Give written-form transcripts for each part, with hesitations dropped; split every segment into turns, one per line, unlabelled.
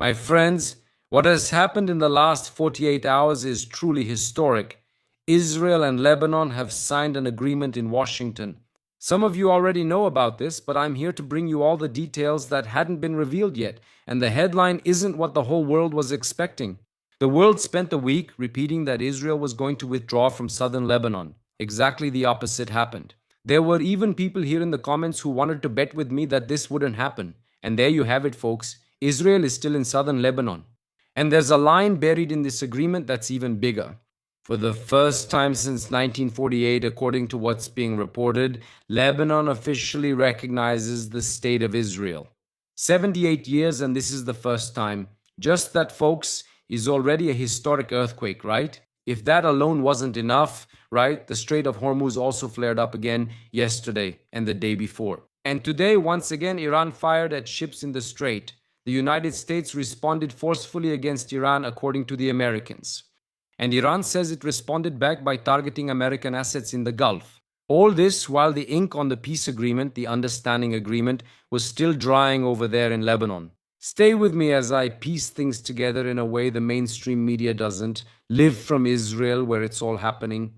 My friends, what has happened in the last 48 hours is truly historic. Israel and Lebanon have signed an agreement in Washington. Some of you already know about this, but I'm here to bring you all the details that hadn't been revealed yet, and the headline isn't what the whole world was expecting. The world spent a week repeating that Israel was going to withdraw from southern Lebanon. Exactly the opposite happened. There were even people here in the comments who wanted to bet with me that this wouldn't happen. And there you have it, folks. Israel is still in southern Lebanon. And there's a line buried in this agreement that's even bigger. For the first time since 1948, according to what's being reported, Lebanon officially recognizes the State of Israel. 78 years, and this is the first time. Just that, folks, is already a historic earthquake, right? If that alone wasn't enough, right, the Strait of Hormuz also flared up again yesterday and the day before. And today, once again, Iran fired at ships in the Strait. The United States responded forcefully against Iran, according to the Americans. And Iran says it responded back by targeting American assets in the Gulf. All this while the ink on the peace agreement, the understanding agreement, was still drying over there in Lebanon. Stay with me as I piece things together in a way the mainstream media doesn't. Live from Israel, where it's all happening.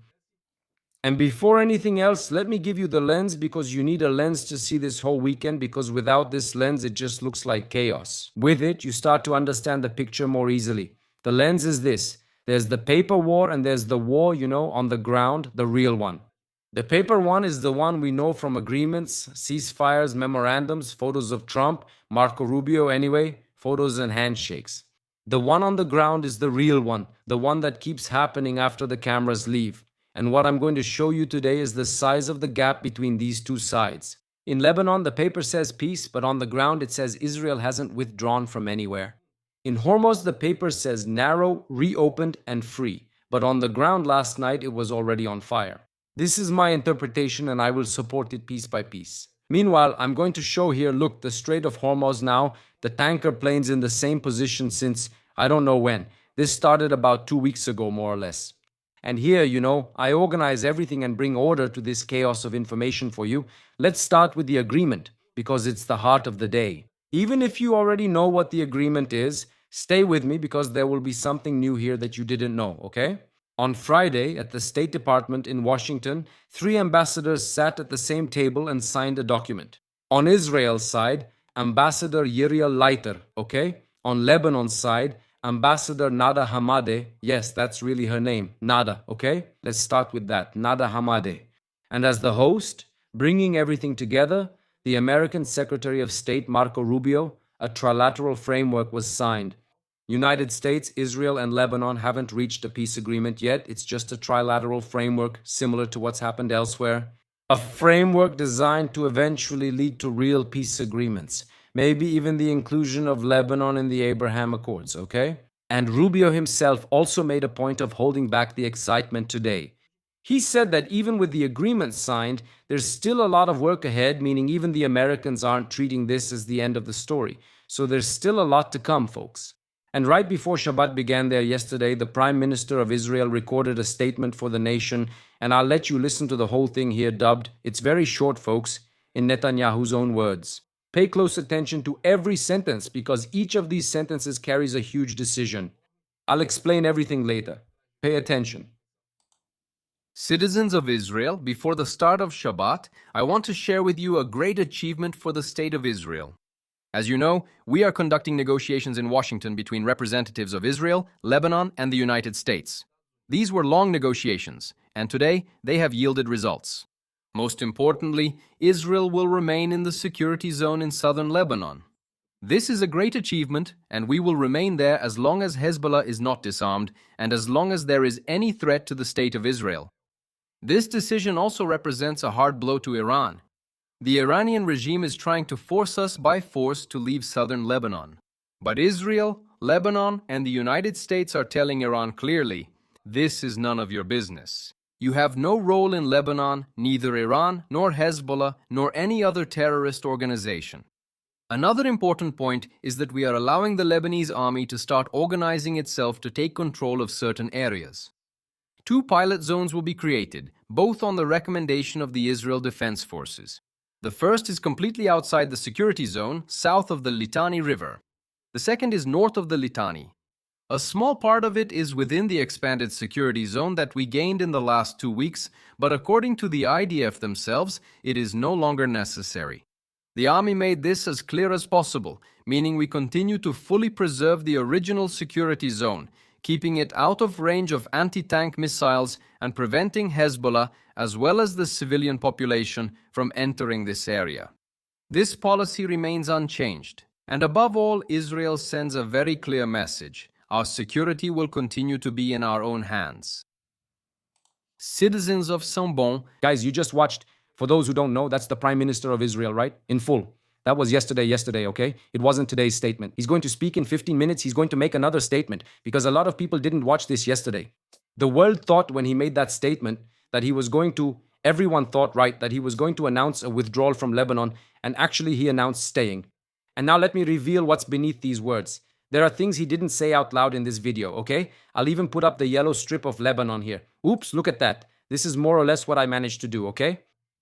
And before anything else, let me give you the lens, because you need a lens to see this whole weekend, because without this lens, it just looks like chaos. With it, you start to understand the picture more easily. The lens is this. There's the paper war and there's the war, on the ground, the real one. The paper one is the one we know from agreements, ceasefires, memorandums, photos of Trump, Marco Rubio anyway, photos and handshakes. The one on the ground is the real one, the one that keeps happening after the cameras leave. And what I'm going to show you today is the size of the gap between these two sides. In Lebanon, the paper says peace, but on the ground it says Israel hasn't withdrawn from anywhere. In Hormuz, the paper says narrow, reopened, and free, but on the ground last night it was already on fire. This is my interpretation and I will support it piece by piece. Meanwhile, I'm going to show here, look, the Strait of Hormuz now, the tanker planes in the same position since, I don't know when. This started about 2 weeks ago, more or less. And here, I organize everything and bring order to this chaos of information for you. Let's start with the agreement, because it's the heart of the day. Even if you already know what the agreement is, stay with me because there will be something new here that you didn't know, okay? On Friday, at the State Department in Washington, 3 ambassadors sat at the same table and signed a document. On Israel's side, Ambassador Yiriel Leiter, okay? On Lebanon's side, Ambassador Nada Hamadeh. Yes, that's really her name, Nada, okay? Let's start with that, Nada Hamadeh. And as the host, bringing everything together, the American Secretary of State Marco Rubio, a trilateral framework was signed. United States, Israel, and Lebanon haven't reached a peace agreement yet. It's just a trilateral framework similar to what's happened elsewhere. A framework designed to eventually lead to real peace agreements. Maybe even the inclusion of Lebanon in the Abraham Accords, okay? And Rubio himself also made a point of holding back the excitement today. He said that even with the agreement signed, there's still a lot of work ahead, meaning even the Americans aren't treating this as the end of the story. So there's still a lot to come, folks. And right before Shabbat began there yesterday, the Prime Minister of Israel recorded a statement for the nation, and I'll let you listen to the whole thing here dubbed. It's very short, folks, in Netanyahu's own words. Pay close attention to every sentence because each of these sentences carries a huge decision. I'll explain everything later. Pay attention.
Citizens of Israel, before the start of Shabbat, I want to share with you a great achievement for the State of Israel. As you know, we are conducting negotiations in Washington between representatives of Israel, Lebanon, and the United States. These were long negotiations, and today they have yielded results. Most importantly, Israel will remain in the security zone in southern Lebanon. This is a great achievement, and we will remain there as long as Hezbollah is not disarmed and as long as there is any threat to the State of Israel. This decision also represents a hard blow to Iran. The Iranian regime is trying to force us by force to leave southern Lebanon. But Israel, Lebanon, and the United States are telling Iran clearly, this is none of your business. You have no role in Lebanon, neither Iran, nor Hezbollah, nor any other terrorist organization. Another important point is that we are allowing the Lebanese army to start organizing itself to take control of certain areas. 2 pilot zones will be created, both on the recommendation of the Israel Defense Forces. The first is completely outside the security zone, south of the Litani River. The second is north of the Litani. A small part of it is within the expanded security zone that we gained in the last 2 weeks, but according to the IDF themselves, it is no longer necessary. The army made this as clear as possible, meaning we continue to fully preserve the original security zone, keeping it out of range of anti-tank missiles and preventing Hezbollah as well as the civilian population from entering this area. This policy remains unchanged, and above all, Israel sends a very clear message. Our security will continue to be in our own hands. Citizens of Saint-Bon.
Guys, you just watched, for those who don't know, that's the Prime Minister of Israel, right? In full. That was yesterday, okay? It wasn't today's statement. He's going to speak in 15 minutes. He's going to make another statement because a lot of people didn't watch this yesterday. The world thought when he made that statement that he was going to, everyone thought, right, that he was going to announce a withdrawal from Lebanon, and actually he announced staying. And now let me reveal what's beneath these words. There are things he didn't say out loud in this video, okay? I'll even put up the yellow strip of Lebanon here. Oops, look at that. This is more or less what I managed to do, okay?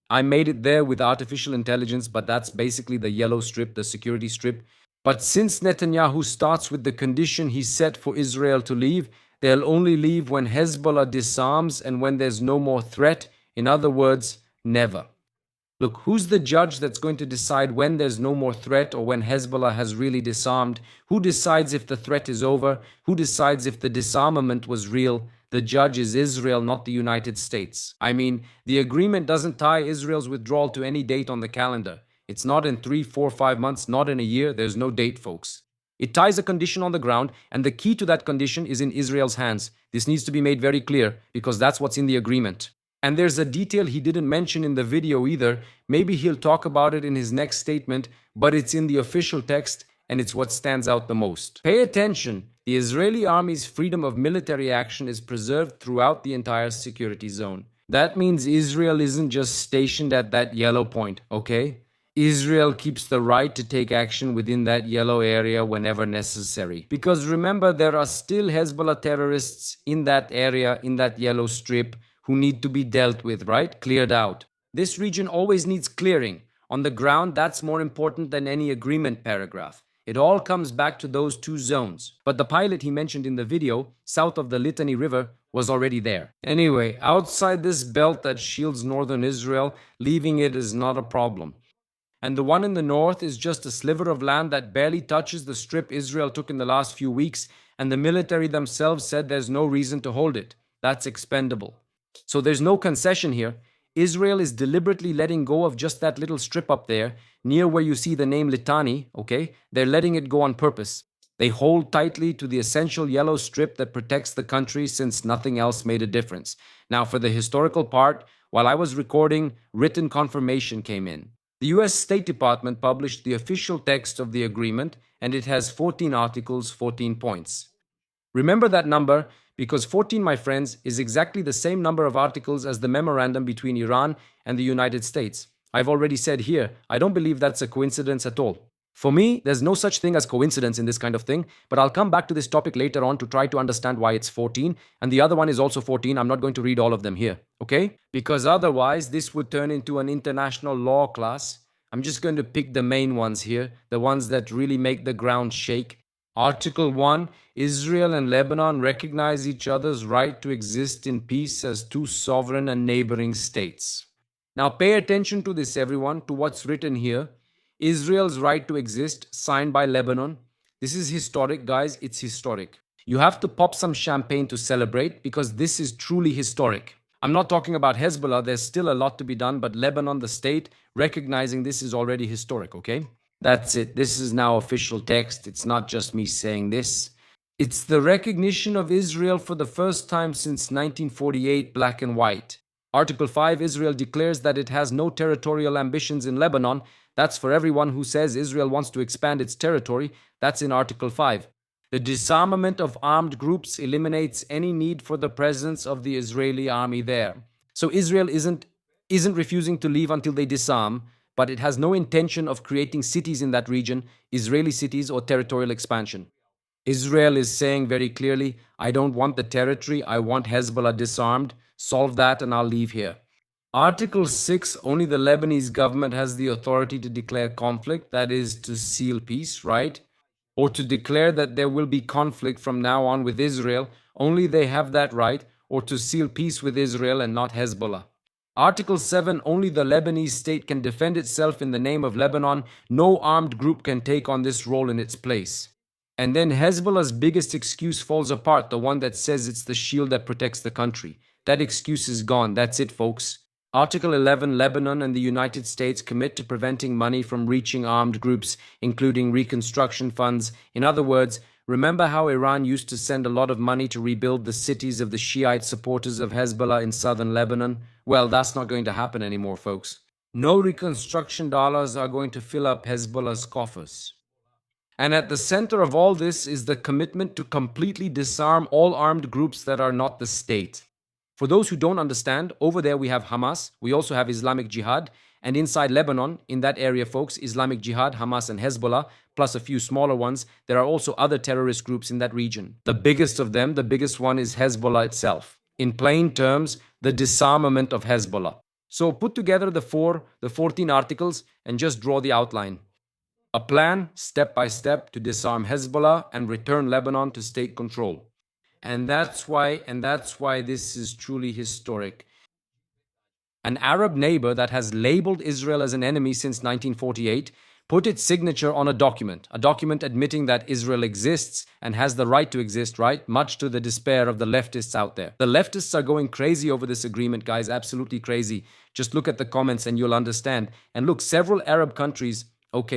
I made it there with artificial intelligence, but that's basically the yellow strip, the security strip. But since Netanyahu starts with the condition he set for Israel to leave, they'll only leave when Hezbollah disarms and when there's no more threat. In other words, never. Look, who's the judge that's going to decide when there's no more threat or when Hezbollah has really disarmed? Who decides if the threat is over? Who decides if the disarmament was real? The judge is Israel, not the United States. I mean, the agreement doesn't tie Israel's withdrawal to any date on the calendar. It's not in 3, 4, 5 months, not in a year. There's no date, folks. It ties a condition on the ground, and the key to that condition is in Israel's hands. This needs to be made very clear, because that's what's in the agreement. And there's a detail he didn't mention in the video either. Maybe he'll talk about it in his next statement, but it's in the official text, and it's what stands out the most. Pay attention. The Israeli army's freedom of military action is preserved throughout the entire security zone. That means Israel isn't just stationed at that yellow point, okay? Israel keeps the right to take action within that yellow area whenever necessary. Because remember, there are still Hezbollah terrorists in that area, in that yellow strip, who need to be dealt with, right? Cleared out. This region always needs clearing. On the ground, that's more important than any agreement paragraph. It all comes back to those two zones. But the pilot he mentioned in the video, south of the Litani River, was already there. Anyway, outside this belt that shields northern Israel, leaving it is not a problem. And the one in the north is just a sliver of land that barely touches the strip Israel took in the last few weeks, and the military themselves said there's no reason to hold it. That's expendable. So there's no concession here. Israel is deliberately letting go of just that little strip up there, near where you see the name Litani, okay? They're letting it go on purpose. They hold tightly to the essential yellow strip that protects the country since nothing else made a difference. Now, for the historical part, while I was recording, written confirmation came in. The US State Department published the official text of the agreement, and it has 14 articles, 14 points. Remember that number, because 14, my friends, is exactly the same number of articles as the memorandum between Iran and the United States. I've already said here, I don't believe that's a coincidence at all. For me, there's no such thing as coincidence in this kind of thing, but I'll come back to this topic later on to try to understand why it's 14, and the other one is also 14. I'm not going to read all of them here, okay? Because otherwise, this would turn into an international law class. I'm just going to pick the main ones here, the ones that really make the ground shake. Article 1, Israel and Lebanon recognize each other's right to exist in peace as two sovereign and neighboring states. Now pay attention to this, everyone, to what's written here. Israel's right to exist, signed by Lebanon. This is historic, guys. It's historic. You have to pop some champagne to celebrate because this is truly historic. I'm not talking about Hezbollah. There's still a lot to be done, but Lebanon, the state, recognizing this is already historic, okay? That's it. This is now official text. It's not just me saying this. It's the recognition of Israel for the first time since 1948, black and white. Article 5, Israel declares that it has no territorial ambitions in Lebanon. That's for everyone who says Israel wants to expand its territory. That's in Article 5. The disarmament of armed groups eliminates any need for the presence of the Israeli army there. So Israel isn't refusing to leave until they disarm, but it has no intention of creating cities in that region, Israeli cities or territorial expansion. Israel is saying very clearly, I don't want the territory, I want Hezbollah disarmed. Solve that and I'll leave here. Article 6, only the Lebanese government has the authority to declare conflict, that is to seal peace, right? or to declare that there will be conflict from now on with Israel. Only they have that right, or to seal peace with Israel and not Hezbollah. Article 7, only the Lebanese state can defend itself in the name of Lebanon. No armed group can take on this role in its place. And then Hezbollah's biggest excuse falls apart, the one that says it's the shield that protects the country. That excuse is gone. That's it, folks. Article 11, Lebanon and the United States commit to preventing money from reaching armed groups, including reconstruction funds. In other words, remember how Iran used to send a lot of money to rebuild the cities of the Shiite supporters of Hezbollah in southern Lebanon? Well, that's not going to happen anymore, folks. No reconstruction dollars are going to fill up Hezbollah's coffers. And at the center of all this is the commitment to completely disarm all armed groups that are not the state. For those who don't understand, over there we have Hamas, we also have Islamic Jihad, and inside Lebanon, in that area, folks, Islamic Jihad, Hamas, and Hezbollah, plus a few smaller ones, there are also other terrorist groups in that region. The biggest of them, the biggest one, is Hezbollah itself. In plain terms, the disarmament of Hezbollah. So put together the 14 articles and just draw the outline. A plan, step by step, to disarm Hezbollah and return Lebanon to state control. And that's why this is truly historic. An Arab neighbor that has labeled Israel as an enemy since 1948 put its signature on a document admitting that Israel exists and has the right to exist, right? Much to the despair of the leftists out there. The leftists are going crazy over this agreement, guys, absolutely crazy. Just look at the comments and you'll understand. And look, several Arab countries,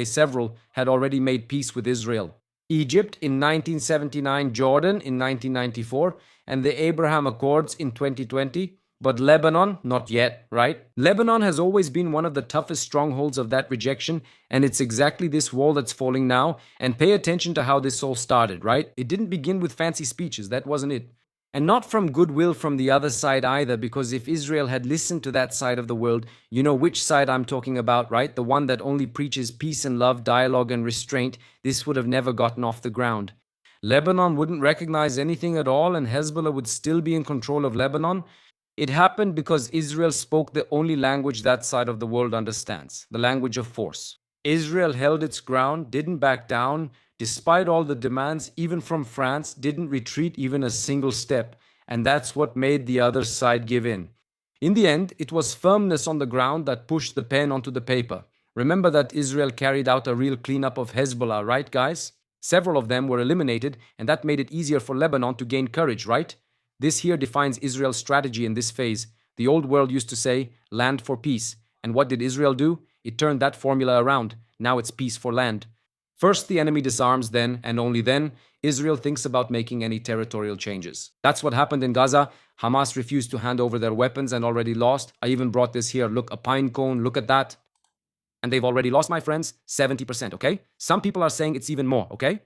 several, had already made peace with Israel. Egypt in 1979, Jordan in 1994, and the Abraham Accords in 2020. But Lebanon, not yet, right? Lebanon has always been one of the toughest strongholds of that rejection, and it's exactly this wall that's falling now. And pay attention to how this all started, right? It didn't begin with fancy speeches, that wasn't it. And not from goodwill from the other side either, because if Israel had listened to that side of the world, you know which side I'm talking about, right? The one that only preaches peace and love, dialogue and restraint, this would have never gotten off the ground. Lebanon wouldn't recognize anything at all, and Hezbollah would still be in control of Lebanon. It happened because Israel spoke the only language that side of the world understands, the language of force. Israel held its ground, didn't back down, despite all the demands, even from France, didn't retreat even a single step, and that's what made the other side give in. In the end, it was firmness on the ground that pushed the pen onto the paper. Remember that Israel carried out a real cleanup of Hezbollah, right, guys? Several of them were eliminated, and that made it easier for Lebanon to gain courage, right? This here defines Israel's strategy in this phase. The old world used to say, land for peace. And what did Israel do? It turned that formula around. Now it's peace for land. First, the enemy disarms, then, and only then, Israel thinks about making any territorial changes. That's what happened in Gaza. Hamas refused to hand over their weapons and already lost. I even brought this here. Look, a pine cone. Look at that. And they've already lost, my friends, 70%, okay? Some people are saying it's even more, okay?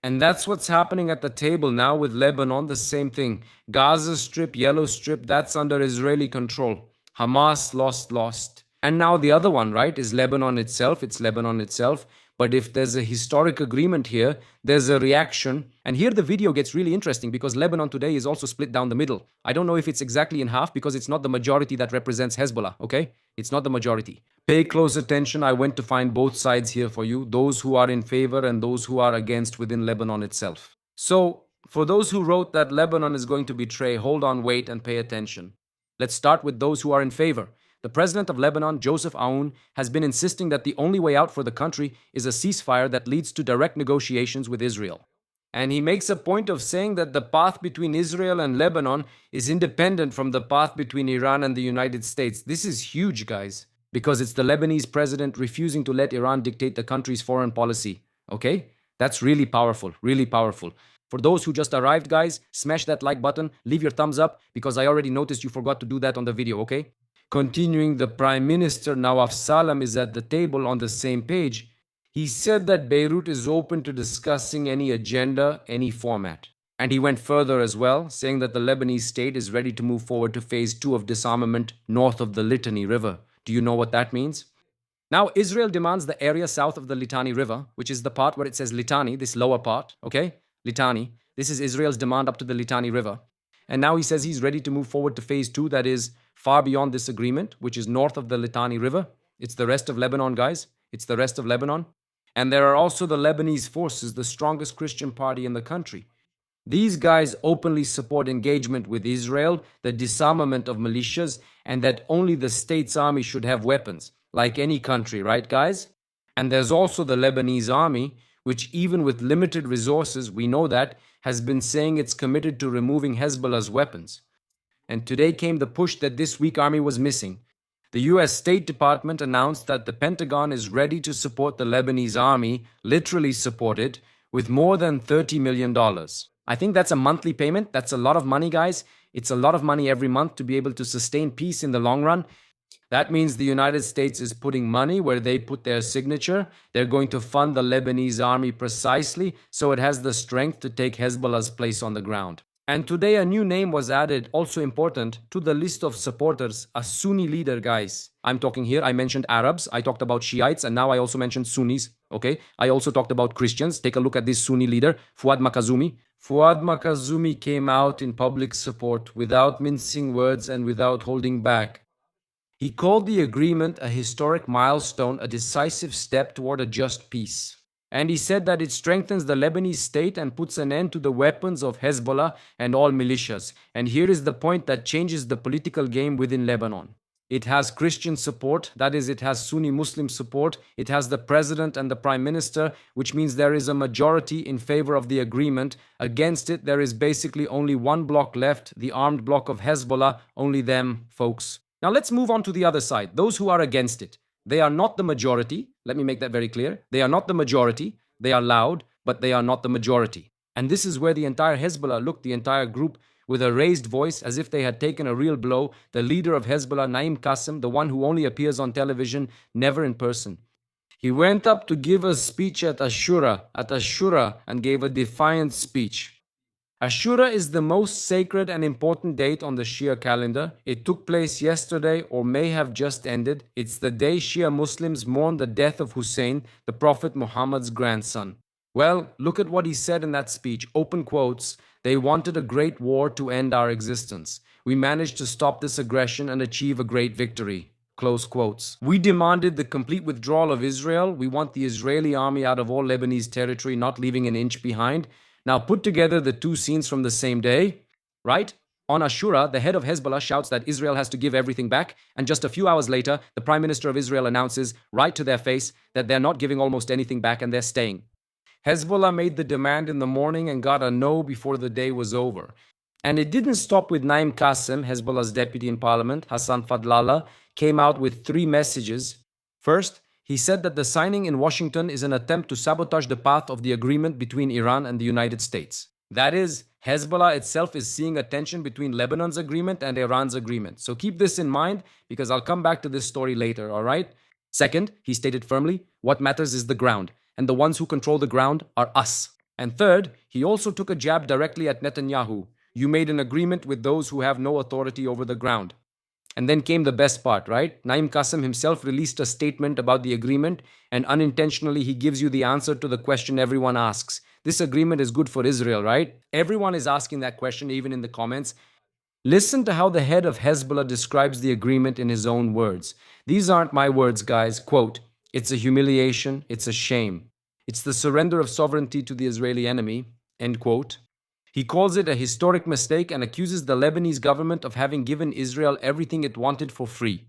And that's what's happening at the table now with Lebanon, the same thing. Gaza Strip, Yellow Strip, that's under Israeli control. Hamas lost. And now the other one, right, is Lebanon itself. It's Lebanon itself. But if there's a historic agreement here, there's a reaction. And here the video gets really interesting because Lebanon today is also split down the middle. I don't know if it's exactly in half because it's not the majority that represents Hezbollah, okay? It's not the majority. Pay close attention. I went to find both sides here for you, those who are in favor and those who are against within Lebanon itself. So, for those who wrote that Lebanon is going to betray, hold on, wait, and pay attention. Let's start with those who are in favor. The president of Lebanon, Joseph Aoun, has been insisting that the only way out for the country is a ceasefire that leads to direct negotiations with Israel. And he makes a point of saying that the path between Israel and Lebanon is independent from the path between Iran and the United States. This is huge, guys, because it's the Lebanese president refusing to let Iran dictate the country's foreign policy. Okay? That's really powerful, really powerful. For those who just arrived, guys, smash that like button, leave your thumbs up, because I already noticed you forgot to do that on the video, okay? Continuing, the Prime Minister Nawaf Salam is at the table on the same page. He said that Beirut is open to discussing any agenda, any format. And he went further as well, saying that the Lebanese state is ready to move forward to phase 2 of disarmament north of the Litani River. Do you know what that means? Now, Israel demands the area south of the Litani River, which is the part where it says Litani, this lower part, okay? Litani. This is Israel's demand up to the Litani River. And now he says he's ready to move forward to phase 2, that is far beyond this agreement, which is north of the Litani River. It's the rest of Lebanon, guys. It's the rest of Lebanon. And there are also the Lebanese forces, the strongest Christian party in the country. These guys openly support engagement with Israel, the disarmament of militias, and that only the state's army should have weapons, like any country, right, guys? And there's also the Lebanese army, which, even with limited resources, we know that, has been saying it's committed to removing Hezbollah's weapons. And today came the push that this weak army was missing. The US State Department announced that the Pentagon is ready to support the Lebanese army, literally support it, with more than $30 million. I think that's a monthly payment. That's a lot of money, guys. It's a lot of money every month to be able to sustain peace in the long run. That means the United States is putting money where they put their signature. They're going to fund the Lebanese army precisely so it has the strength to take Hezbollah's place on the ground. And today a new name was added, also important, to the list of supporters, a Sunni leader, guys. I'm talking here, I mentioned Arabs, I talked about Shiites, and now I also mentioned Sunnis, okay? I also talked about Christians. Take a look at this Sunni leader, Fuad Makazumi. Fuad Makazumi came out in public support without mincing words and without holding back. He called the agreement a historic milestone, a decisive step toward a just peace. And he said that it strengthens the Lebanese state and puts an end to the weapons of Hezbollah and all militias. And here is the point that changes the political game within Lebanon. It has Christian support, that is, it has Sunni Muslim support, it has the president and the prime minister, which means there is a majority in favor of the agreement. Against it, there is basically only one bloc left, the armed bloc of Hezbollah, only them, folks. Now let's move on to the other side, those who are against it. They are not the majority. Let me make that very clear. They are not the majority. They are loud, but they are not the majority. And this is where the entire Hezbollah looked, the entire group, with a raised voice as if they had taken a real blow. The leader of Hezbollah, Naim Qassem, the one who only appears on television, never in person. He went up to give a speech at Ashura, and gave a defiant speech. Ashura is the most sacred and important date on the Shia calendar. It took place yesterday or may have just ended. It's the day Shia Muslims mourn the death of Hussein, the Prophet Muhammad's grandson. Well, look at what he said in that speech. Open quotes. They wanted a great war to end our existence. We managed to stop this aggression and achieve a great victory. Close quotes. We demanded the complete withdrawal of Israel. We want the Israeli army out of all Lebanese territory, not leaving an inch behind. Now put together the two scenes from the same day, right? On Ashura, the head of Hezbollah shouts that Israel has to give everything back, and just a few hours later, the Prime Minister of Israel announces, right to their face, that they're not giving almost anything back and they're staying. Hezbollah made the demand in the morning and got a no before the day was over. And it didn't stop with Naim Qassem, Hezbollah's deputy in parliament. Hassan Fadlallah came out with 3 messages. First, he said that the signing in Washington is an attempt to sabotage the path of the agreement between Iran and the United States. That is, Hezbollah itself is seeing a tension between Lebanon's agreement and Iran's agreement. So keep this in mind because I'll come back to this story later, all right? Second, he stated firmly, what matters is the ground, and the ones who control the ground are us. And third, he also took a jab directly at Netanyahu. You made an agreement with those who have no authority over the ground. And then came the best part, right? Naim Qassem himself released a statement about the agreement, and unintentionally he gives you the answer to the question everyone asks. This agreement is good for Israel, right? Everyone is asking that question, even in the comments. Listen to how the head of Hezbollah describes the agreement in his own words. These aren't my words, guys. Quote, it's a humiliation, it's a shame. It's the surrender of sovereignty to the Israeli enemy, end quote. He calls it a historic mistake and accuses the Lebanese government of having given Israel everything it wanted for free.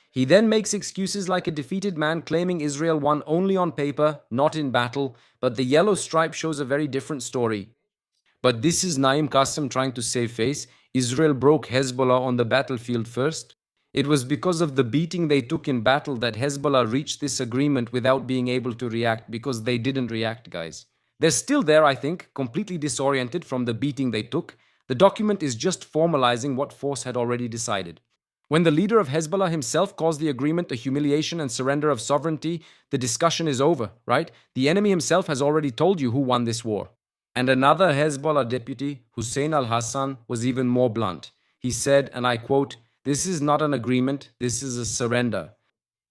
He then makes excuses like a defeated man claiming Israel won only on paper, not in battle, but the yellow stripe shows a very different story. But this is Naim Qassem trying to save face. Israel broke Hezbollah on the battlefield first. It was because of the beating they took in battle that Hezbollah reached this agreement without being able to react, because they didn't react, guys. They're still there, I think, completely disoriented from the beating they took. The document is just formalizing what force had already decided. When the leader of Hezbollah himself calls the agreement a humiliation and surrender of sovereignty, the discussion is over, right? The enemy himself has already told you who won this war. And another Hezbollah deputy, Hussein al-Hassan, was even more blunt. He said, and I quote, "This is not an agreement, this is a surrender.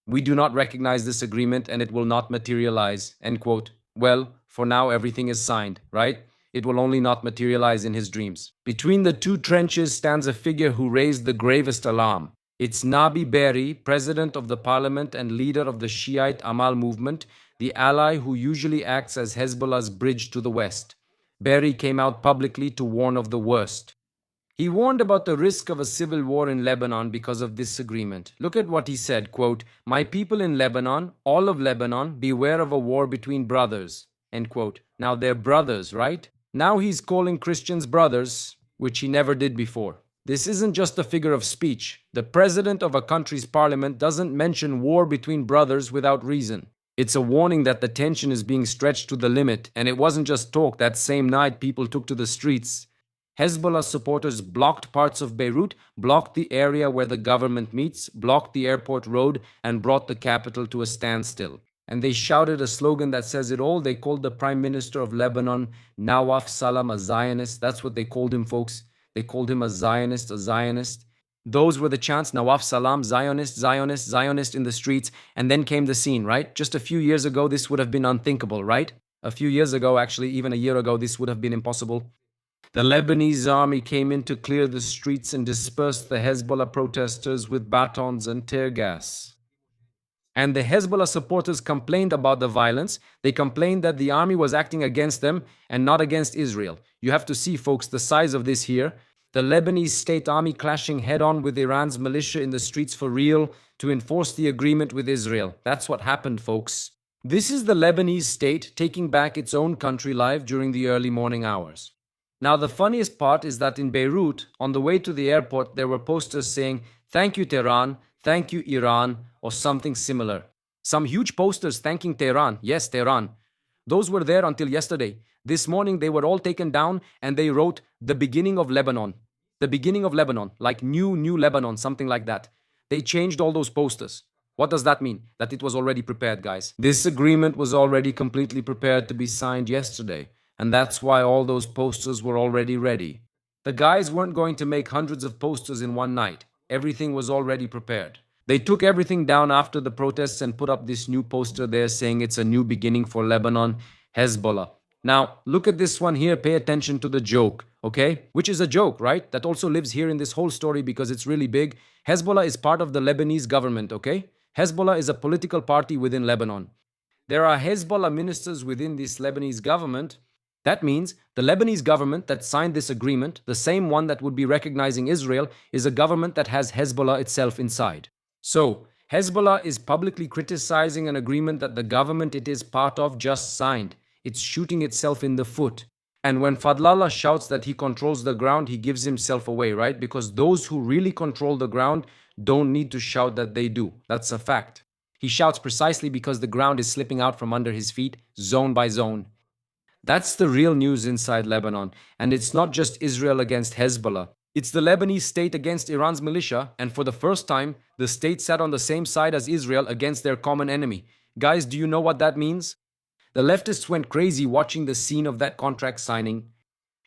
We do not recognize this agreement and it will not materialize," end quote. Well, for now everything is signed, right? It will only not materialize in his dreams. Between the two trenches stands a figure who raised the gravest alarm. It's Nabi Berri, president of the parliament and leader of the Shiite Amal movement. the ally who usually acts as Hezbollah's bridge to the west. Berry came out publicly to warn of the worst. He warned about the risk of a civil war in Lebanon because of this agreement. Look at what he said, quote, "My people in Lebanon, all of Lebanon, beware of a war between brothers," end quote. Now they're brothers, right? Now he's calling Christians brothers, which he never did before. This isn't just a figure of speech. The president of a country's parliament doesn't mention war between brothers without reason. It's a warning that the tension is being stretched to the limit, and it wasn't just talk. That same night, people took to the streets. Hezbollah supporters blocked parts of Beirut, blocked the area where the government meets, blocked the airport road, and brought the capital to a standstill. And they shouted a slogan that says it all. They called the Prime Minister of Lebanon, Nawaf Salam, a Zionist. That's what they called him, folks. They called him a Zionist, a Zionist. Those were the chants, Nawaf Salam, Zionist, Zionist, Zionist in the streets. And then came the scene, right? Just a few years ago, this would have been unthinkable, right? A few years ago, actually, even a year ago, this would have been impossible. The Lebanese army came in to clear the streets and disperse the Hezbollah protesters with batons and tear gas. And the Hezbollah supporters complained about the violence. They complained that the army was acting against them and not against Israel. You have to see, folks, the size of this here. The Lebanese state army clashing head-on with Iran's militia in the streets for real to enforce the agreement with Israel. That's what happened, folks. This is the Lebanese state taking back its own country live during the early morning hours. Now, the funniest part is that in Beirut, on the way to the airport, there were posters saying, "Thank you, Tehran, thank you, Iran," or something similar. Some huge posters thanking Tehran. Yes, Tehran. Those were there until yesterday. This morning, they were all taken down and they wrote, "The beginning of Lebanon." The beginning of Lebanon, like new Lebanon, something like that. They changed all those posters. What does that mean? That it was already prepared, guys. This agreement was already completely prepared to be signed yesterday. And that's why all those posters were already ready. The guys weren't going to make hundreds of posters in one night. Everything was already prepared. They took everything down after the protests and put up this new poster there saying it's a new beginning for Lebanon, Hezbollah. Now, look at this one here. Pay attention to the joke, okay? Which is a joke, right? That also lives here in this whole story because it's really big. Hezbollah is part of the Lebanese government, okay? Hezbollah is a political party within Lebanon. There are Hezbollah ministers within this Lebanese government. That means the Lebanese government that signed this agreement, the same one that would be recognizing Israel, is a government that has Hezbollah itself inside. So, Hezbollah is publicly criticizing an agreement that the government it is part of just signed. It's shooting itself in the foot. And when Fadlallah shouts that he controls the ground, he gives himself away, right? Because those who really control the ground don't need to shout that they do. That's a fact. He shouts precisely because the ground is slipping out from under his feet, zone by zone. That's the real news inside Lebanon. And it's not just Israel against Hezbollah. It's the Lebanese state against Iran's militia. And for the first time, the state sat on the same side as Israel against their common enemy. Guys, do you know what that means? The leftists went crazy watching the scene of that contract signing.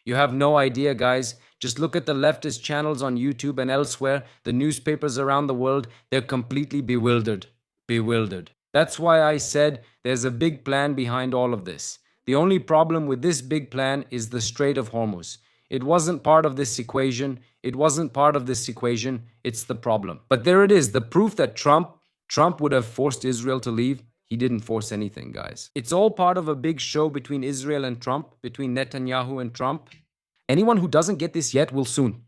You have no idea, guys. Just look at the leftist channels on YouTube and elsewhere, the newspapers around the world, they're completely bewildered. Bewildered. That's why I said there's a big plan behind all of this. The only problem with this big plan is the Strait of Hormuz. It wasn't part of this equation. It wasn't part of this equation. It's the problem. But there it is, the proof that Trump would have forced Israel to leave. He didn't force anything, guys. It's all part of a big show between Israel and Trump, between Netanyahu and Trump. Anyone who doesn't get this yet will soon.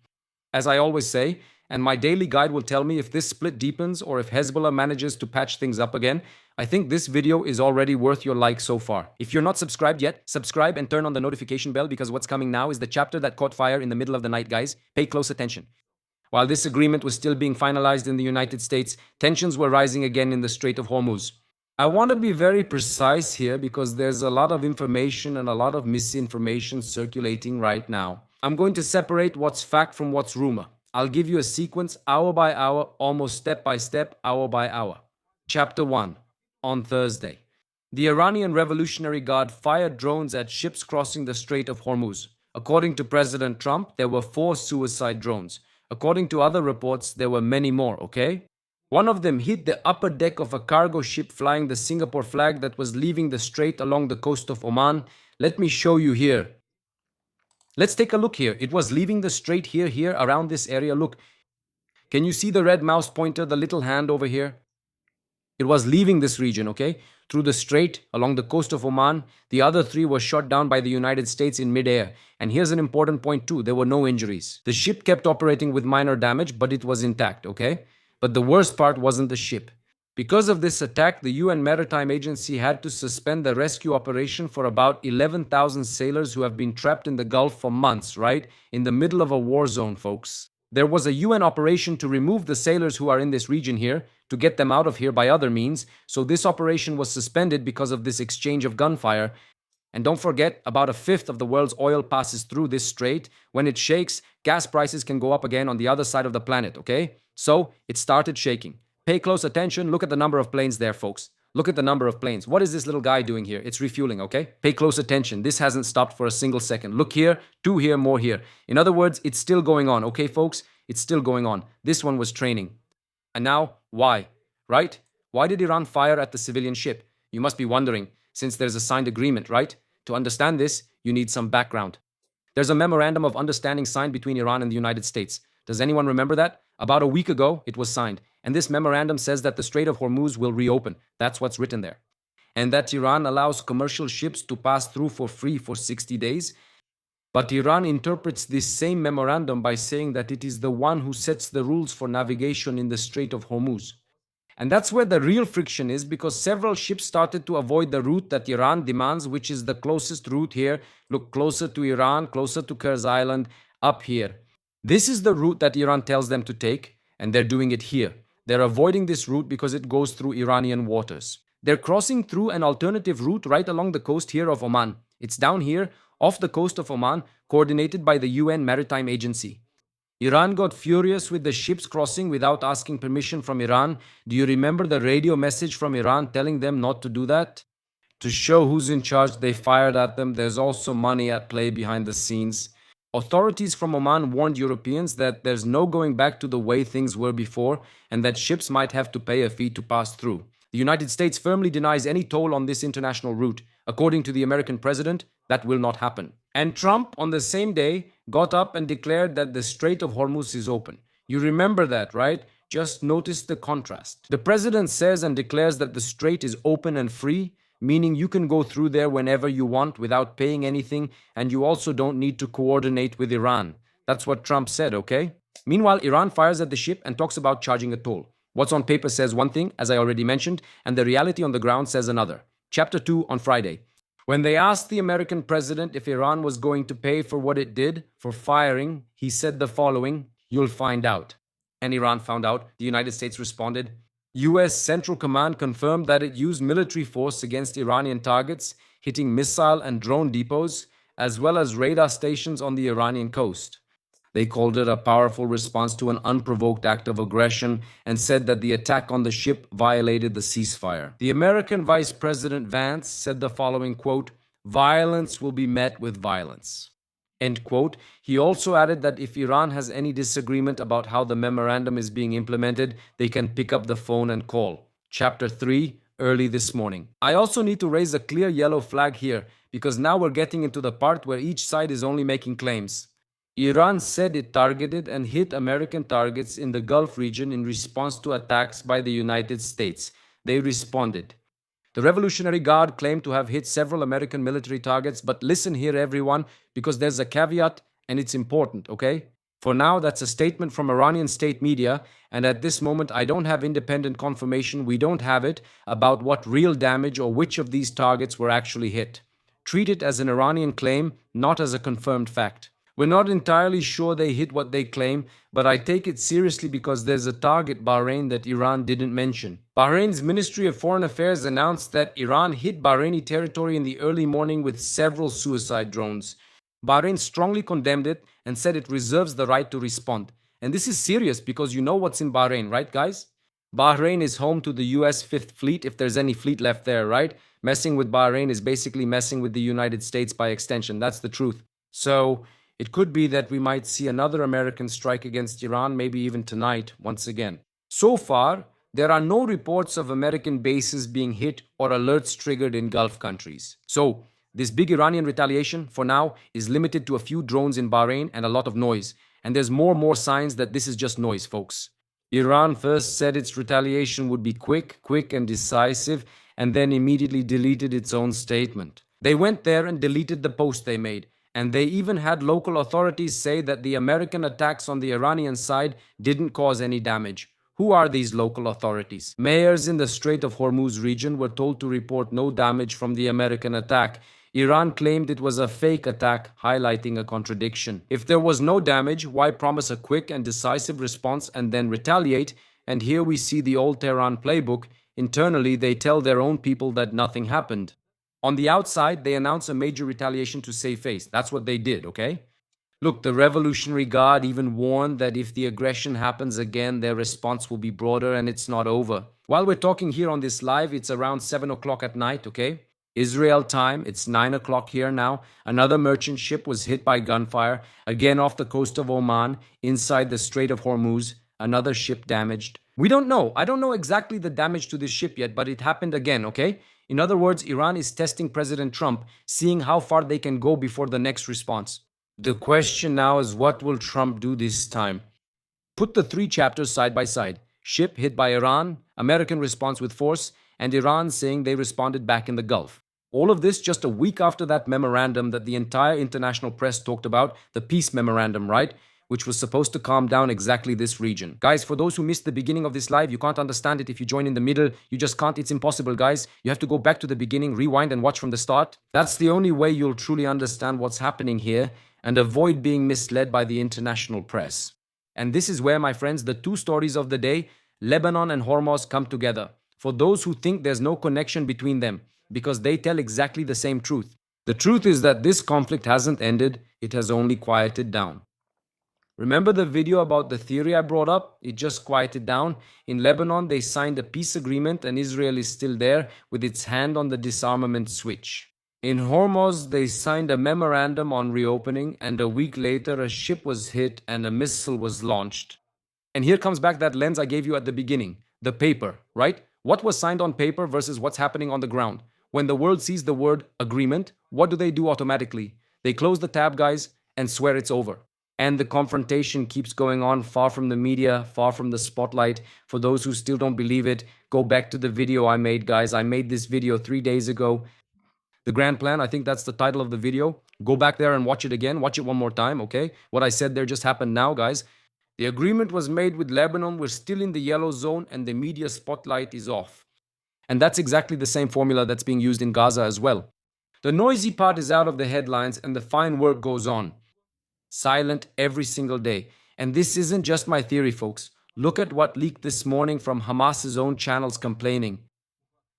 As I always say, and my daily guide will tell me if this split deepens or if Hezbollah manages to patch things up again. I think this video is already worth your like so far. If you're not subscribed yet, subscribe and turn on the notification bell because what's coming now is the chapter that caught fire in the middle of the night, guys. Pay close attention. While this agreement was still being finalized in the United States, tensions were rising again in the Strait of Hormuz. I want to be very precise here because there's a lot of information and a lot of misinformation circulating right now. I'm going to separate what's fact from what's rumor. I'll give you a sequence hour by hour, almost step by step, hour by hour. Chapter 1. On Thursday, the Iranian Revolutionary Guard fired drones at ships crossing the Strait of Hormuz. According to President Trump, there were 4 suicide drones. According to other reports, there were many more, okay? One of them hit the upper deck of a cargo ship flying the Singapore flag that was leaving the strait along the coast of Oman. Let me show you here. Let's take a look here. It was leaving the strait here, around this area. Look, can you see the red mouse pointer, the little hand over here? It was leaving this region, okay? Through the Strait, along the coast of Oman. The other three were shot down by the United States in midair. And here's an important point too, there were no injuries. The ship kept operating with minor damage, but it was intact, okay? But the worst part wasn't the ship. Because of this attack, the UN Maritime Agency had to suspend the rescue operation for about 11,000 sailors who have been trapped in the Gulf for months, right? In the middle of a war zone, folks. There was a UN operation to remove the sailors who are in this region here, to get them out of here by other means, so this operation was suspended because of this exchange of gunfire. And don't forget, about a fifth of the world's oil passes through this strait. When it shakes, gas prices can go up again on the other side of the planet, okay? So, it started shaking. Pay close attention, look at the number of planes there, folks. Look at the number of planes. What is this little guy doing here? It's refueling, okay? Pay close attention. This hasn't stopped for a single second. Look here, two here, more here. In other words, it's still going on, okay, folks? It's still going on. This one was training. And now, why? Right? Why did Iran fire at the civilian ship? You must be wondering, since there's a signed agreement, right? To understand this, you need some background. There's a memorandum of understanding signed between Iran and the United States. Does anyone remember that? About a week ago, it was signed. And this memorandum says that the Strait of Hormuz will reopen. That's what's written there. And that Iran allows commercial ships to pass through for free for 60 days. But Iran interprets this same memorandum by saying that it is the one who sets the rules for navigation in the Strait of Hormuz. And that's where the real friction is, because several ships started to avoid the route that Iran demands, which is the closest route here. Look closer to Iran, closer to Kurz Island, up here. This is the route that Iran tells them to take, and they're doing it here. They're avoiding this route because it goes through Iranian waters. They're crossing through an alternative route right along the coast here of Oman. It's down here, off the coast of Oman, coordinated by the UN Maritime Agency. Iran got furious with the ships crossing without asking permission from Iran. Do you remember the radio message from Iran telling them not to do that? To show who's in charge, they fired at them. There's also money at play behind the scenes. Authorities from Oman warned Europeans that there's no going back to the way things were before, and that ships might have to pay a fee to pass through. The United States firmly denies any toll on this international route. According to the American president, that will not happen. And Trump, on the same day, got up and declared that the Strait of Hormuz is open. You remember that, right? Just notice the contrast. The president says and declares that the strait is open and free, meaning you can go through there whenever you want without paying anything, and you also don't need to coordinate with Iran. That's what Trump said, okay? Meanwhile, Iran fires at the ship and talks about charging a toll. What's on paper says one thing, as I already mentioned, and the reality on the ground says another. Chapter 2 on Friday. When they asked the American president if Iran was going to pay for what it did, for firing, he said the following: "You'll find out." And Iran found out. The United States responded. US Central Command confirmed that it used military force against Iranian targets, hitting missile and drone depots, as well as radar stations on the Iranian coast. They called it a powerful response to an unprovoked act of aggression and said that the attack on the ship violated the ceasefire. The American Vice President Vance said the following, quote, "Violence will be met with violence." End quote. He also added that if Iran has any disagreement about how the memorandum is being implemented, they can pick up the phone and call. Chapter 3, early this morning. I also need to raise a clear yellow flag here, because now we're getting into the part where each side is only making claims. Iran said it targeted and hit American targets in the Gulf region in response to attacks by the United States. They responded. The Revolutionary Guard claimed to have hit several American military targets, but listen here, everyone, because there's a caveat and it's important, okay? For now, that's a statement from Iranian state media, and at this moment, I don't have independent confirmation, we don't have it, about what real damage or which of these targets were actually hit. Treat it as an Iranian claim, not as a confirmed fact. We're not entirely sure they hit what they claim, but I take it seriously because there's a target, Bahrain, that Iran didn't mention. Bahrain's Ministry of Foreign Affairs announced that Iran hit Bahraini territory in the early morning with several suicide drones. Bahrain strongly condemned it and said it reserves the right to respond. And this is serious because you know what's in Bahrain, right, guys? Bahrain is home to the US Fifth Fleet, if there's any fleet left there, right? Messing with Bahrain is basically messing with the United States by extension. That's the truth. So it could be that we might see another American strike against Iran, maybe even tonight, once again. So far, there are no reports of American bases being hit or alerts triggered in Gulf countries. So, this big Iranian retaliation, for now, is limited to a few drones in Bahrain and a lot of noise. And there's more signs that this is just noise, folks. Iran first said its retaliation would be quick and decisive, and then immediately deleted its own statement. They went there and deleted the post they made, and they even had local authorities say that the American attacks on the Iranian side didn't cause any damage. Who are these local authorities? Mayors in the Strait of Hormuz region were told to report no damage from the American attack. Iran claimed it was a fake attack, highlighting a contradiction. If there was no damage, why promise a quick and decisive response and then retaliate? And here we see the old Tehran playbook. Internally, they tell their own people that nothing happened. On the outside, they announce a major retaliation to save face. That's what they did, okay? Look, the Revolutionary Guard even warned that if the aggression happens again, their response will be broader and it's not over. While we're talking here on this live, it's around 7 o'clock at night, okay? Israel time, it's 9 o'clock here now. Another merchant ship was hit by gunfire, again off the coast of Oman, inside the Strait of Hormuz. Another ship damaged. We don't know. I don't know exactly the damage to this ship yet, but it happened again, okay? In other words, Iran is testing President Trump, seeing how far they can go before the next response. The question now is, what will Trump do this time? Put the three chapters side by side. Ship hit by Iran, American response with force, and Iran saying they responded back in the Gulf. All of this just a week after that memorandum that the entire international press talked about, the peace memorandum, right? Which was supposed to calm down exactly this region. Guys, for those who missed the beginning of this live, you can't understand it if you join in the middle. You just can't. It's impossible, guys. You have to go back to the beginning, rewind and watch from the start. That's the only way you'll truly understand what's happening here and avoid being misled by the international press. And this is where, my friends, the two stories of the day, Lebanon and Hormuz, come together. For those who think there's no connection between them, because they tell exactly the same truth. The truth is that this conflict hasn't ended, it has only quieted down. Remember the video about the theory I brought up? It just quieted down. In Lebanon, they signed a peace agreement and Israel is still there with its hand on the disarmament switch. In Hormuz, they signed a memorandum on reopening, and a week later, a ship was hit and a missile was launched. And here comes back that lens I gave you at the beginning, the paper, right? What was signed on paper versus what's happening on the ground? When the world sees the word agreement, what do automatically? They close the tab, guys, and swear it's over. And the confrontation keeps going on, far from the media, far from the spotlight. For those who still don't believe it, go back to the video I made, guys. I made this video 3 days ago. The Grand Plan, I think that's the title of the video. Go back there and watch it again. Watch it one more time, okay? What I said there just happened now, guys. The agreement was made with Lebanon. We're still in the yellow zone and the media spotlight is off. And that's exactly the same formula that's being used in Gaza as well. The noisy part is out of the headlines and the fine work goes on. Silent every single day. And this isn't just my theory, folks. Look at what leaked this morning from Hamas's own channels complaining.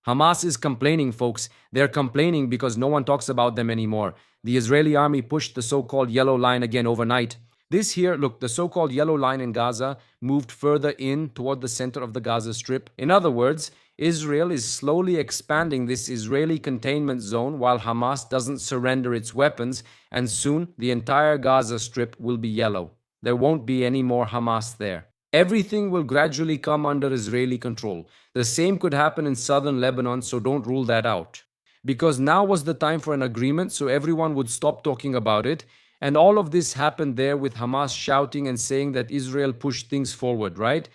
Hamas is complaining, folks. They're complaining because no one talks about them anymore. The Israeli army pushed the so-called yellow line again overnight. This here, look, the so-called yellow line in Gaza moved further in toward the center of the Gaza Strip. In other words, Israel is slowly expanding this Israeli containment zone while Hamas doesn't surrender its weapons, and soon the entire Gaza Strip will be yellow. There won't be any more Hamas there. Everything will gradually come under Israeli control. The same could happen in southern Lebanon, so don't rule that out. Because now was the time for an agreement, so everyone would stop talking about it. And all of this happened there with Hamas shouting and saying that Israel pushed things forward, right?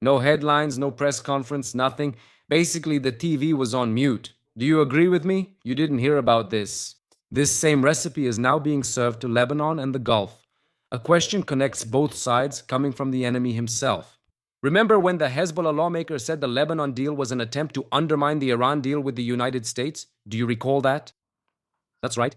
No headlines, no press conference, nothing. Basically, the TV was on mute. Do you agree with me? You didn't hear about this. This same recipe is now being served to Lebanon and the Gulf. A question connects both sides, coming from the enemy himself. Remember when the Hezbollah lawmaker said the Lebanon deal was an attempt to undermine the Iran deal with the United States? Do you recall that? That's right.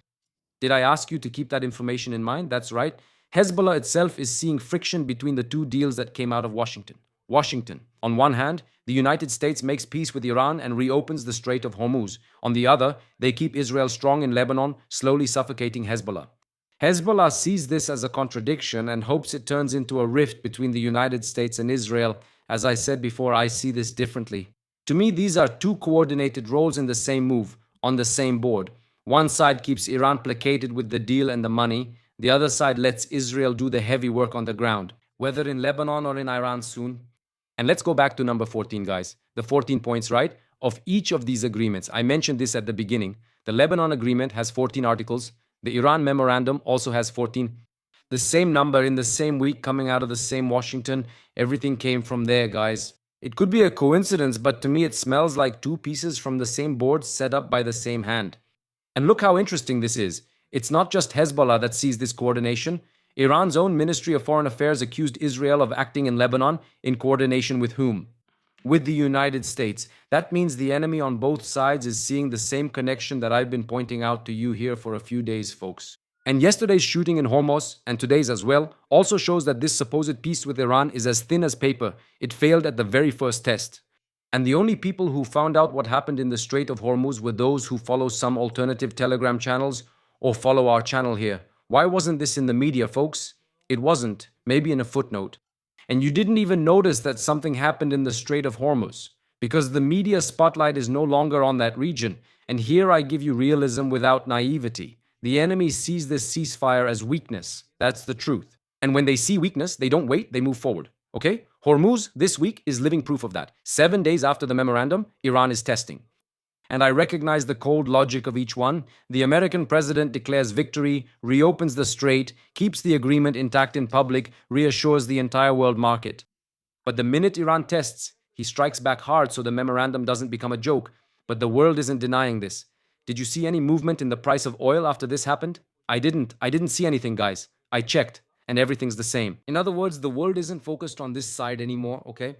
Did I ask you to keep that information in mind? That's right. Hezbollah itself is seeing friction between the two deals that came out of Washington. On one hand, the United States makes peace with Iran and reopens the Strait of Hormuz. On the other, they keep Israel strong in Lebanon, slowly suffocating Hezbollah. Hezbollah sees this as a contradiction and hopes it turns into a rift between the United States and Israel. As I said before, I see this differently. To me, these are two coordinated roles in the same move, on the same board. One side keeps Iran placated with the deal and the money. The other side lets Israel do the heavy work on the ground, whether in Lebanon or in Iran soon. And let's go back to number 14, guys. The 14 points, right? Of each of these agreements. I mentioned this at the beginning. The Lebanon agreement has 14 articles. The Iran memorandum also has 14. The same number in the same week coming out of the same Washington. Everything came from there, guys. It could be a coincidence, but to me it smells like two pieces from the same board set up by the same hand. And look how interesting this is. It's not just Hezbollah that sees this coordination. Iran's own Ministry of Foreign Affairs accused Israel of acting in Lebanon in coordination with whom? With the United States. That means the enemy on both sides is seeing the same connection that I've been pointing out to you here for a few days, folks. And yesterday's shooting in Hormuz, and today's as well, also shows that this supposed peace with Iran is as thin as paper. It failed at the very first test. And the only people who found out what happened in the Strait of Hormuz were those who follow some alternative Telegram channels or follow our channel here. Why wasn't this in the media, folks? It wasn't. Maybe in a footnote. And you didn't even notice that something happened in the Strait of Hormuz, because the media spotlight is no longer on that region. And here I give you realism without naivety. The enemy sees this ceasefire as weakness. That's the truth. And when they see weakness, they don't wait, they move forward. Okay? Hormuz this week is living proof of that. 7 days after the memorandum, Iran is testing. And I recognize the cold logic of each one. The American president declares victory, reopens the strait, keeps the agreement intact in public, reassures the entire world market. But the minute Iran tests, he strikes back hard so the memorandum doesn't become a joke. But the world isn't denying this. Did you see any movement in the price of oil after this happened? I didn't see anything, guys. I checked, and everything's the same. In other words, the world isn't focused on this side anymore, okay?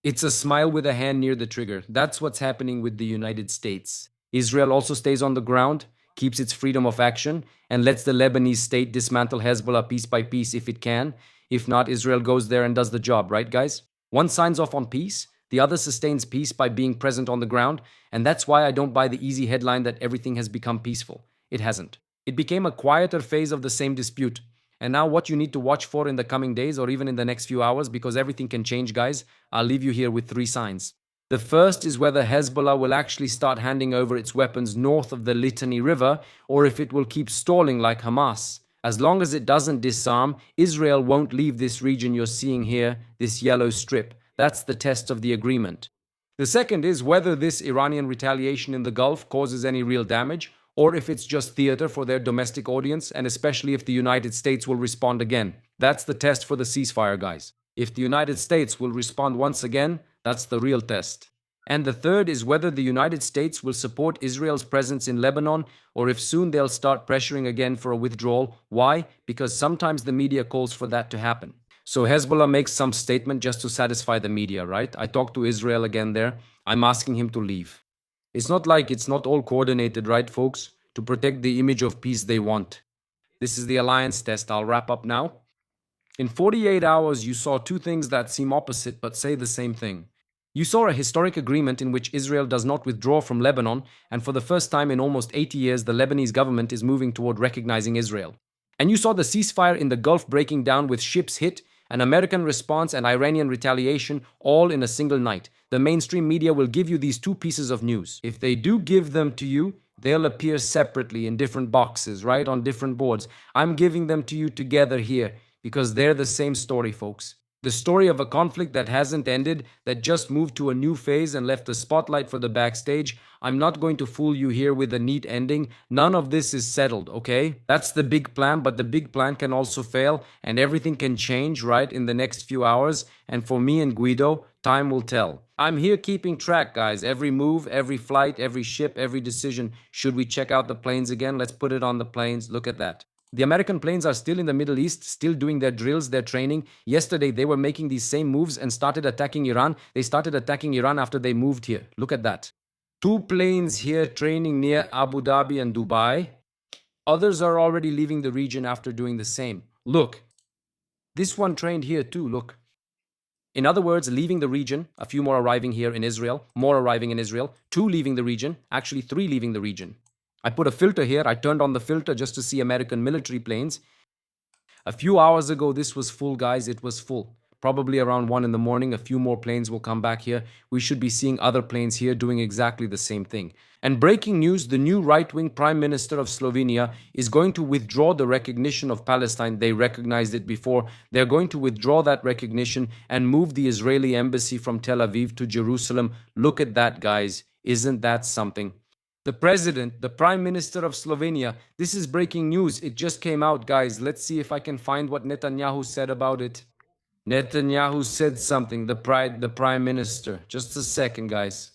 It's a smile with a hand near the trigger. That's what's happening with the United States. Israel also stays on the ground, keeps its freedom of action, and lets the Lebanese state dismantle Hezbollah piece by piece if it can. If not, Israel goes there and does the job, right, guys? One signs off on peace, the other sustains peace by being present on the ground, and that's why I don't buy the easy headline that everything has become peaceful. It hasn't. It became a quieter phase of the same dispute. And now what you need to watch for in the coming days or even in the next few hours, because everything can change, guys, I'll leave you here with 3 signs. The first is whether Hezbollah will actually start handing over its weapons north of the Litani River, or if it will keep stalling like Hamas. As long as it doesn't disarm, Israel won't leave this region you're seeing here, this yellow strip. That's the test of the agreement. The second is whether this Iranian retaliation in the Gulf causes any real damage, or if it's just theater for their domestic audience, and especially if the United States will respond again. That's the test for the ceasefire, guys. If the United States will respond once again, that's the real test. And the third is whether the United States will support Israel's presence in Lebanon, or if soon they'll start pressuring again for a withdrawal. Why? Because sometimes the media calls for that to happen. So Hezbollah makes some statement just to satisfy the media, right? I talked to Israel again there. I'm asking him to leave. It's not like it's not all coordinated, right, folks? To protect the image of peace they want. This is the alliance test. I'll wrap up now. In 48 hours, you saw 2 things that seem opposite but say the same thing. You saw a historic agreement in which Israel does not withdraw from Lebanon, and for the first time in almost 80 years, the Lebanese government is moving toward recognizing Israel. And you saw the ceasefire in the Gulf breaking down with ships hit, an American response and Iranian retaliation, all in a single night. The mainstream media will give you these 2 pieces of news. If they do give them to you, they'll appear separately in different boxes, right, on different boards. I'm giving them to you together here because they're the same story, folks. The story of a conflict that hasn't ended, that just moved to a new phase and left the spotlight for the backstage. I'm not going to fool you here with a neat ending. None of this is settled, okay? That's the big plan, but the big plan can also fail, and everything can change, right, in the next few hours. And for me and Guido, time will tell. I'm here keeping track, guys. Every move, every flight, every ship, every decision. Should we check out the planes again? Let's put it on the planes. Look at that. The American planes are still in the Middle East, still doing their drills, their training. Yesterday, they were making these same moves and started attacking Iran. They started attacking Iran after they moved here. Look at that. 2 planes here training near Abu Dhabi and Dubai. Others are already leaving the region after doing the same. Look. This one trained here too, look. In other words, leaving the region, a few more arriving here in Israel, more arriving in Israel, 2 leaving the region, actually 3 leaving the region. I put a filter here. I turned on the filter just to see American military planes. A few hours ago, this was full, guys. It was full. Probably around 1 in the morning, a few more planes will come back here. We should be seeing other planes here doing exactly the same thing. And breaking news, the new right-wing Prime Minister of Slovenia is going to withdraw the recognition of Palestine. They recognized it before. They're going to withdraw that recognition and move the Israeli embassy from Tel Aviv to Jerusalem. Look at that, guys. Isn't that something? The president, the prime minister of Slovenia. This is breaking news. It just came out, guys. Let's see if I can find what Netanyahu said about it. Netanyahu said something, the prime minister. Just a second, guys.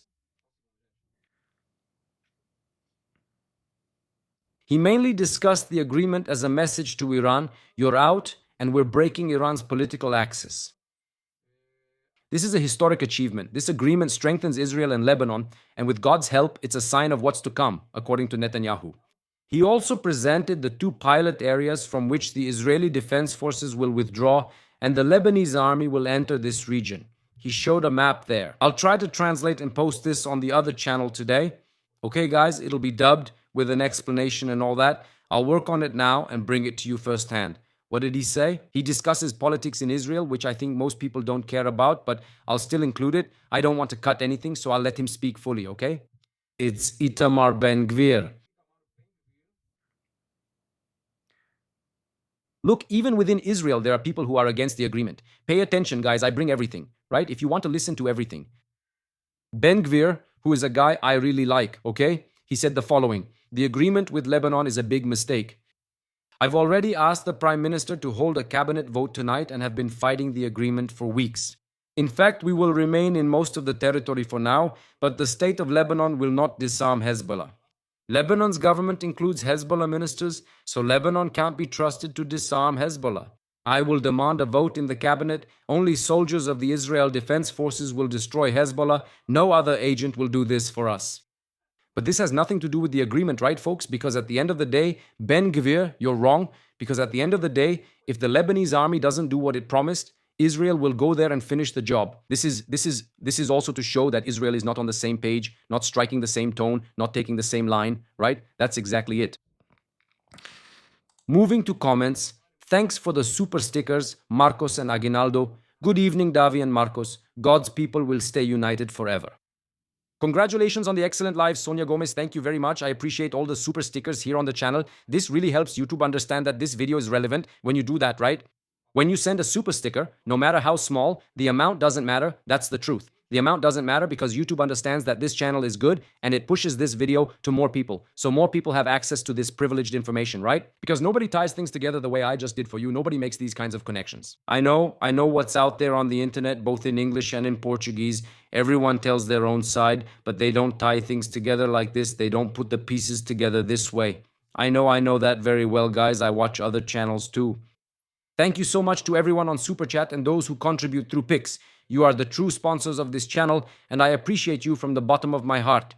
He mainly discussed the agreement as a message to Iran, you're out and we're breaking Iran's political axis. This is a historic achievement. This agreement strengthens Israel and Lebanon, and with God's help, it's a sign of what's to come, according to Netanyahu. He also presented the 2 pilot areas from which the Israeli Defense Forces will withdraw and the Lebanese army will enter this region. He showed a map there. I'll try to translate and post this on the other channel today. Okay, guys, it'll be dubbed with an explanation and all that. I'll work on it now and bring it to you firsthand. What did he say? He discusses politics in Israel, which I think most people don't care about, but I'll still include it. I don't want to cut anything, so I'll let him speak fully, okay? It's Itamar Ben-Gvir. Look, even within Israel, there are people who are against the agreement. Pay attention, guys. I bring everything, right? If you want to listen to everything. Ben-Gvir, who is a guy I really like, okay? He said the following: the agreement with Lebanon is a big mistake. I've already asked the Prime Minister to hold a cabinet vote tonight and have been fighting the agreement for weeks. In fact, we will remain in most of the territory for now, but the state of Lebanon will not disarm Hezbollah. Lebanon's government includes Hezbollah ministers, so Lebanon can't be trusted to disarm Hezbollah. I will demand a vote in the cabinet. Only soldiers of the Israel Defense Forces will destroy Hezbollah. No other agent will do this for us. But this has nothing to do with the agreement, right, folks? Because at the end of the day, Ben-Gvir, you're wrong. Because at the end of the day, if the Lebanese army doesn't do what it promised, Israel will go there and finish the job. This is also to show that Israel is not on the same page, not striking the same tone, not taking the same line, right? That's exactly it. Moving to comments, thanks for the super stickers, Marcos and Aguinaldo. Good evening, Davi and Marcos. God's people will stay united forever. Congratulations on the excellent live, Sonia Gomez. Thank you very much. I appreciate all the super stickers here on the channel. This really helps YouTube understand that this video is relevant when you do that, right? When you send a super sticker, no matter how small, the amount doesn't matter. That's the truth. The amount doesn't matter because YouTube understands that this channel is good and it pushes this video to more people. So more people have access to this privileged information, right? Because nobody ties things together the way I just did for you. Nobody makes these kinds of connections. I know what's out there on the internet, both in English and in Portuguese. Everyone tells their own side, but they don't tie things together like this. They don't put the pieces together this way. I know that very well, guys. I watch other channels too. Thank you so much to everyone on Super Chat and those who contribute through Pix. You are the true sponsors of this channel, and I appreciate you from the bottom of my heart.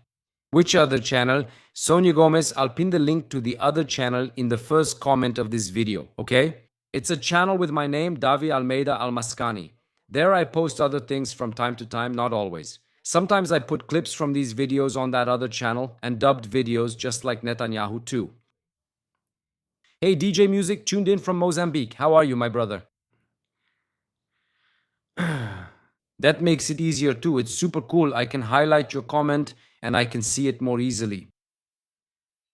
Which other channel? Sonia Gomez, I'll pin the link to the other channel in the first comment of this video, okay? It's a channel with my name, Davi Almeida Almascani. There I post other things from time to time, not always. Sometimes I put clips from these videos on that other channel and dubbed videos just like Netanyahu too. Hey DJ Music, tuned in from Mozambique. How are you, my brother? That makes it easier too. It's super cool. I can highlight your comment and I can see it more easily.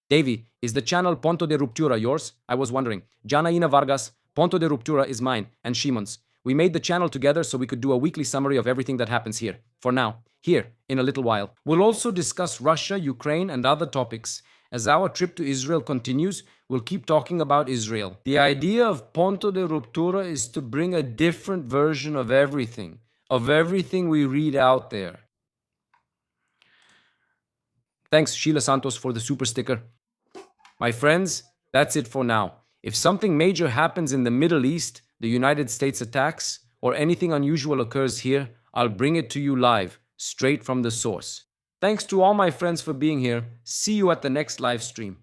Davey, is the channel Ponto de Ruptura yours? I was wondering. Janaina Vargas, Ponto de Ruptura is mine and Shimon's. We made the channel together so we could do a weekly summary of everything that happens here. For now. Here, in a little while. We'll also discuss Russia, Ukraine and other topics. As our trip to Israel continues, we'll keep talking about Israel. The idea of Ponto de Ruptura is to bring a different version of everything we read out there. Thanks, Sheila Santos, for the super sticker. My friends, that's it for now. If something major happens in the Middle East, the United States attacks, or anything unusual occurs here, I'll bring it to you live, straight from the source. Thanks to all my friends for being here. See you at the next live stream.